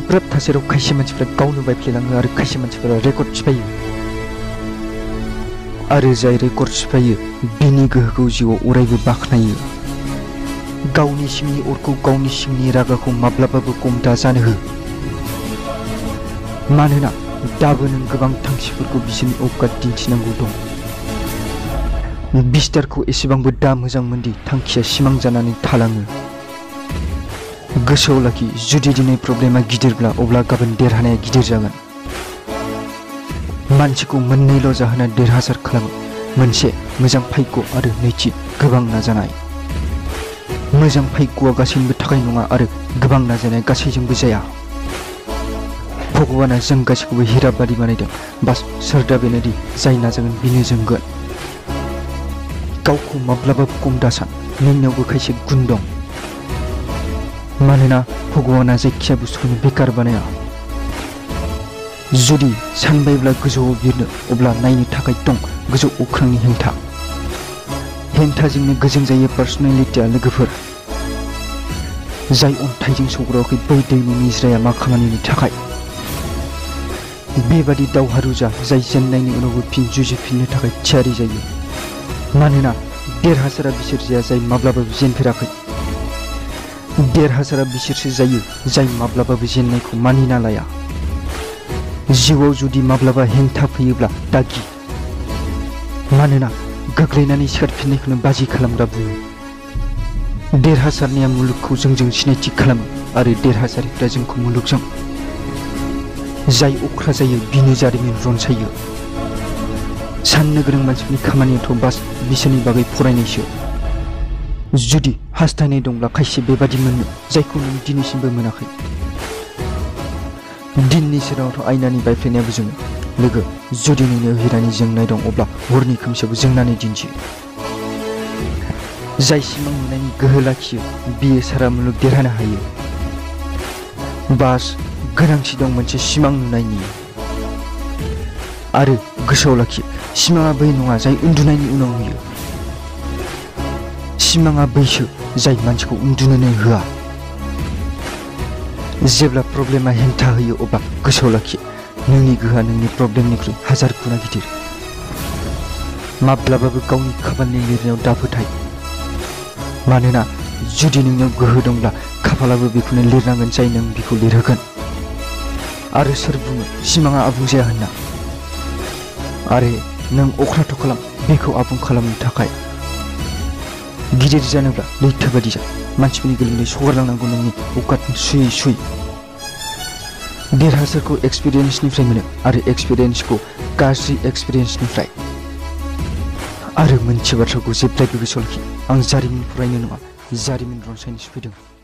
गोब्राब थासारियाव खायसे मानसिफ्रा गावनो बायफ्लेलाङो आरो खायसे मानसिफोरा रेकर्ड सिफायो आरो जाय रेकर्ड सिफायो बिनि गोहोखौ जिउआव अरायबो बाख्नायो। गावनि सिंनि अरखौ गावनि सिंनि रागाखौ माब्लाबाबो खम दाजानो हो, मानोना दाबो नों गोबां थांखिफोरखौ बिसोरनि औकात दिन्थिनांगौ दं। बिस्तारखौ एसेबांबो दा मोजां मोनदि थांखिया सिमां जानानै थालाङो। गोसोआव लाखि, जुदि दिनै प्रब्लेमा गिदिरब्ला अब्ला गाबोन देरहानाया गिदिर जागोन। मानसिखौ मोननैल' जाहोना देरहासार खालामो, मोनसे मोजां भाग्य आरो नैथि गोबां नाजानाय। मोजां भाग्यआ गासैनिबो थाखाय नङा आरो गोबां नाजानाया गासैजोंबो जाया। भगवाना जों गासैखौबो हिरा बादि बानायदों, बास सोरदा बेनोदि जाय नाजागोन बेनो जोंगोन। गावखौ माब्लाबाबो खम दासान, नोंनावबो खायसे गुन दं, मानोना भगवाना जायखिया बुस्थुखौनो बेकार बानाया। जुदि सानबायब्ला गोजौआव बिरनो, अब्ला नायनो थाखाय दं गोजौ अख्रांनि हेंथा। हेंथाजोंनो गोजों जायो पार्सनेलिटिया लोगोफोर। जाय अन्थाइजों सौग्रावाखै बै दैनि निज्राया मा खामानिनि थाखाय। बेबादि दावहारु जा जाय जेननायनि उनावबो फिन जुजिफिननो थाखाय थियारि जायो, मानोना देरहासारा बिसोर जाया जाय माब्लाबाबो जेनफेराखै। देरहासारा बिसोरसो जायो जाय माब्लाबाबो जेननायखौ मानिना लाया। जिउआव जुदि माब्लाबा हेंथा फैयोब्ला दागि, मानोना गोग्लैनानै सिखारफिननायखौनो बाजि खालामग्रा बुङो। देरहासारनाया मुलुगखौ जोंजों सिनायथि खालामो आरो देरहासारिफ्रा जोंखौ मुलुगजों। जाय अख्रा जायो बिनो जारिमिन रनसायो। साननो गोरों मानसिफोरनि खामानियाथ' बास बिसोरनि बागै फरायनायसो। जुदि हास्थायनाय दंब्ला खायसे बेबादि मोननो जायखौ नों दिनैसिमबो मोनाखै। दिननि सोराङावथ' आयनानि बायफ्लेनायाबो जोङो। लोगो, जुदि नोंनियाव हिरानि जोंनाय दं अब्ला हरनि खोमसियावबो जोंनानै दिन्थि। जाय सिमां नुनायनि गोहो लाखियो बियो सारा मुलुग देरहानो हायो। बास गोनांथि दं मोनसे सिमां नुनायनि। आरो गोसोआव लाखि, सिमाङा बै नङा जाय उन्दुनायनि उनाव नुयो। सिमाङा बैसो जाय मानसिखौ उन्दुनोनो होआ। जेब्ला प्रब्लेमा हेंथा होयो अब्ला गोसोआव लाखि, नोंनि गोहोआ नोंनि प्रब्लेमनिख्रुइ हाजार गुना गिदिर। माब्लाबाबो गावनि खाफालनि लिरनायाव दाफोथाय, मानोना जुदि नोंनाव गोहो दंब्ला खाफालाबो बेखौनो लिरनांगोन जाय नों बेखौ लिरहोगोन। आरो सोर बुङो सिमाङा आबुं जाया होनना? आरो नों अख्राथ' खालाम बेखौ आबुं खालामनो थाखाय। गिदिर जानोब्ला लैथो बादि जा, मानसिफोरनि गोलोमदै सगारलांनांगौ नोंनि औकात सुयै सुयै। देरहासारखौ एक्सपिरियेन्सनिफ्राय मोनो आरो एक्सपिरियेन्सखौ गाज्रि एक्सपिरियेन्सनिफ्राय। आरो मोनसे बाथ्राखौ जेब्लायबो गोसोआव लाखि, आं जारिमिन फरायनो नङा जारिमिन रनसायनोसो फैदों।